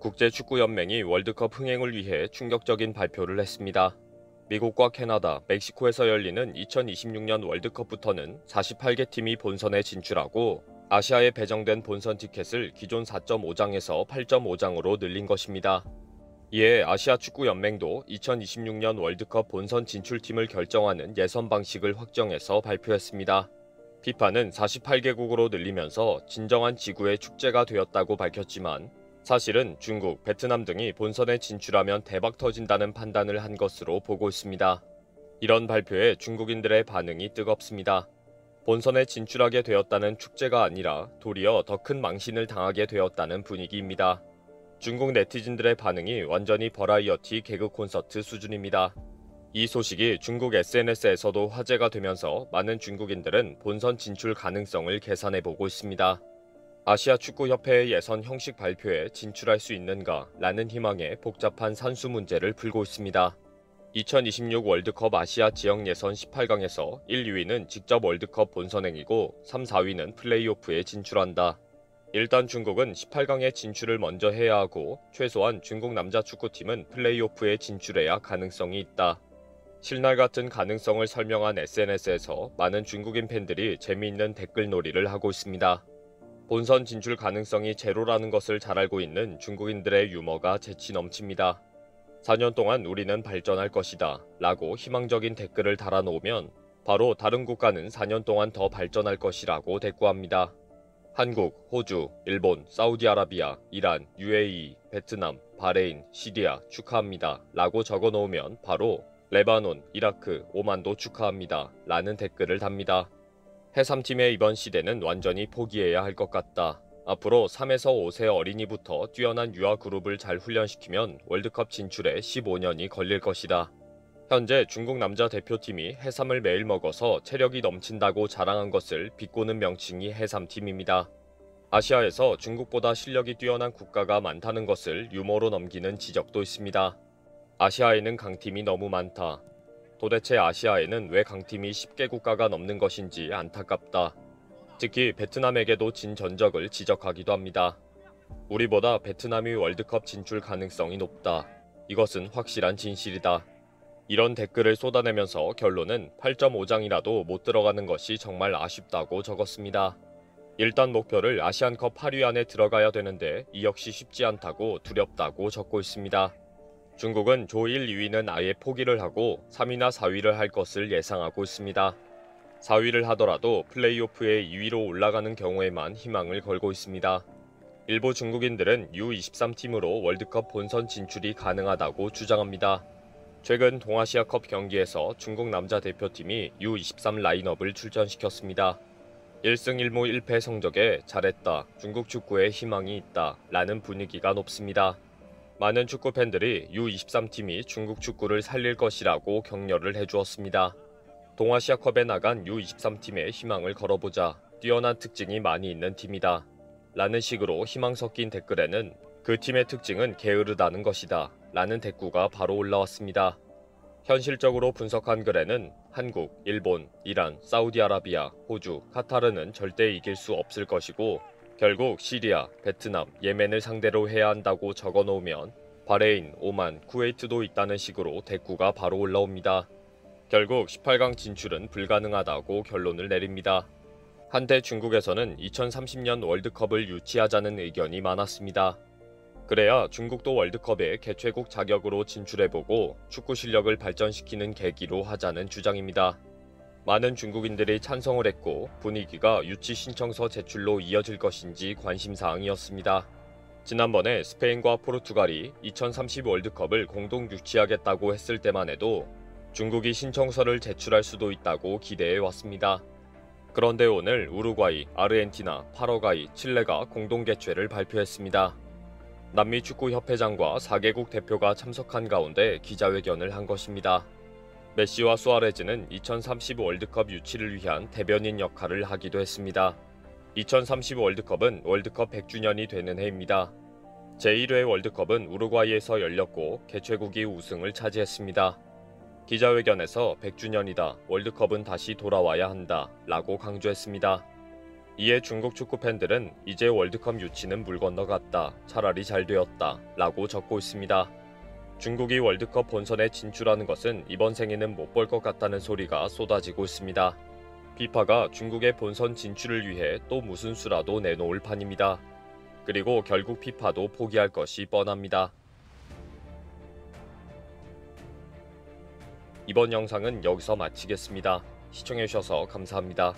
국제축구연맹이 월드컵 흥행을 위해 충격적인 발표를 했습니다. 미국과 캐나다, 멕시코에서 열리는 2026년 월드컵부터는 48개 팀이 본선에 진출하고 아시아에 배정된 본선 티켓을 기존 4.5장에서 8.5장으로 늘린 것입니다. 이에 아시아축구연맹도 2026년 월드컵 본선 진출팀을 결정하는 예선 방식을 확정해서 발표했습니다. 피파는 48개국으로 늘리면서 진정한 지구의 축제가 되었다고 밝혔지만 사실은 중국, 베트남 등이 본선에 진출하면 대박 터진다는 판단을 한 것으로 보고 있습니다. 이런 발표에 중국인들의 반응이 뜨겁습니다. 본선에 진출하게 되었다는 축제가 아니라 도리어 더 큰 망신을 당하게 되었다는 분위기입니다. 중국 네티즌들의 반응이 완전히 버라이어티 개그 콘서트 수준입니다. 이 소식이 중국 SNS에서도 화제가 되면서 많은 중국인들은 본선 진출 가능성을 계산해보고 있습니다. 아시아축구협회의 예선 형식 발표에 진출할 수 있는가 라는 희망에 복잡한 산수 문제를 풀고 있습니다. 2026 월드컵 아시아 지역 예선 18강에서 1, 2위는 직접 월드컵 본선행이고 3, 4위는 플레이오프에 진출한다. 일단 중국은 18강에 진출을 먼저 해야 하고 최소한 중국 남자 축구팀은 플레이오프에 진출해야 가능성이 있다. 실날 같은 가능성을 설명한 SNS에서 많은 중국인 팬들이 재미있는 댓글놀이를 하고 있습니다. 본선 진출 가능성이 제로라는 것을 잘 알고 있는 중국인들의 유머가 재치 넘칩니다. 4년 동안 우리는 발전할 것이다 라고 희망적인 댓글을 달아놓으면 바로 다른 국가는 4년 동안 더 발전할 것이라고 대꾸합니다. 한국, 호주, 일본, 사우디아라비아, 이란, UAE, 베트남, 바레인, 시리아 축하합니다 라고 적어놓으면 바로 레바논, 이라크, 오만도 축하합니다 라는 댓글을 답니다. 해삼팀의 이번 시대는 완전히 포기해야 할 것 같다. 앞으로 3에서 5세 어린이부터 뛰어난 유아 그룹을 잘 훈련시키면 월드컵 진출에 15년이 걸릴 것이다. 현재 중국 남자 대표팀이 해삼을 매일 먹어서 체력이 넘친다고 자랑한 것을 비꼬는 명칭이 해삼팀입니다. 아시아에서 중국보다 실력이 뛰어난 국가가 많다는 것을 유머로 넘기는 지적도 있습니다. 아시아에는 강팀이 너무 많다. 도대체 아시아에는 왜 강팀이 10개 국가가 넘는 것인지 안타깝다. 특히 베트남에게도 진 전적을 지적하기도 합니다. 우리보다 베트남이 월드컵 진출 가능성이 높다. 이것은 확실한 진실이다. 이런 댓글을 쏟아내면서 결론은 8.5장이라도 못 들어가는 것이 정말 아쉽다고 적었습니다. 일단 목표를 아시안컵 8위 안에 들어가야 되는데 이 역시 쉽지 않다고 두렵다고 적고 있습니다. 중국은 조 1, 2위는 아예 포기를 하고 3위나 4위를 할 것을 예상하고 있습니다. 4위를 하더라도 플레이오프에 2위로 올라가는 경우에만 희망을 걸고 있습니다. 일부 중국인들은 U23팀으로 월드컵 본선 진출이 가능하다고 주장합니다. 최근 동아시아컵 경기에서 중국 남자 대표팀이 U23 라인업을 출전시켰습니다. 1승 1무 1패 성적에 잘했다, 중국 축구에 희망이 있다 라는 분위기가 높습니다. 많은 축구 팬들이 U23팀이 중국 축구를 살릴 것이라고 격려를 해주었습니다. 동아시아컵에 나간 U23팀의 희망을 걸어보자. 뛰어난 특징이 많이 있는 팀이다. 라는 식으로 희망 섞인 댓글에는 그 팀의 특징은 게으르다는 것이다. 라는 대꾸가 바로 올라왔습니다. 현실적으로 분석한 글에는 한국, 일본, 이란, 사우디아라비아, 호주, 카타르는 절대 이길 수 없을 것이고 결국 시리아, 베트남, 예멘을 상대로 해야 한다고 적어놓으면 바레인, 오만, 쿠웨이트도 있다는 식으로 대꾸가 바로 올라옵니다. 결국 18강 진출은 불가능하다고 결론을 내립니다. 한때 중국에서는 2030년 월드컵을 유치하자는 의견이 많았습니다. 그래야 중국도 월드컵에 개최국 자격으로 진출해보고 축구 실력을 발전시키는 계기로 하자는 주장입니다. 많은 중국인들이 찬성을 했고 분위기가 유치 신청서 제출로 이어질 것인지 관심사항이었습니다. 지난번에 스페인과 포르투갈이 2030 월드컵을 공동 유치하겠다고 했을 때만 해도 중국이 신청서를 제출할 수도 있다고 기대해 왔습니다. 그런데 오늘 우루과이, 아르헨티나, 파라과이, 칠레가 공동 개최를 발표했습니다. 남미 축구협회장과 4개국 대표가 참석한 가운데 기자회견을 한 것입니다. 메시와 수아레즈는 2030 월드컵 유치를 위한 대변인 역할을 하기도 했습니다. 2030 월드컵은 월드컵 100주년이 되는 해입니다. 제1회 월드컵은 우루과이에서 열렸고 개최국이 우승을 차지했습니다. 기자회견에서 100주년이다, 월드컵은 다시 돌아와야 한다 라고 강조했습니다. 이에 중국 축구 팬들은 이제 월드컵 유치는 물 건너갔다. 차라리 잘 되었다. 라고 적고 있습니다. 중국이 월드컵 본선에 진출하는 것은 이번 생에는 못 볼 것 같다는 소리가 쏟아지고 있습니다. 피파가 중국의 본선 진출을 위해 또 무슨 수라도 내놓을 판입니다. 그리고 결국 피파도 포기할 것이 뻔합니다. 이번 영상은 여기서 마치겠습니다. 시청해주셔서 감사합니다.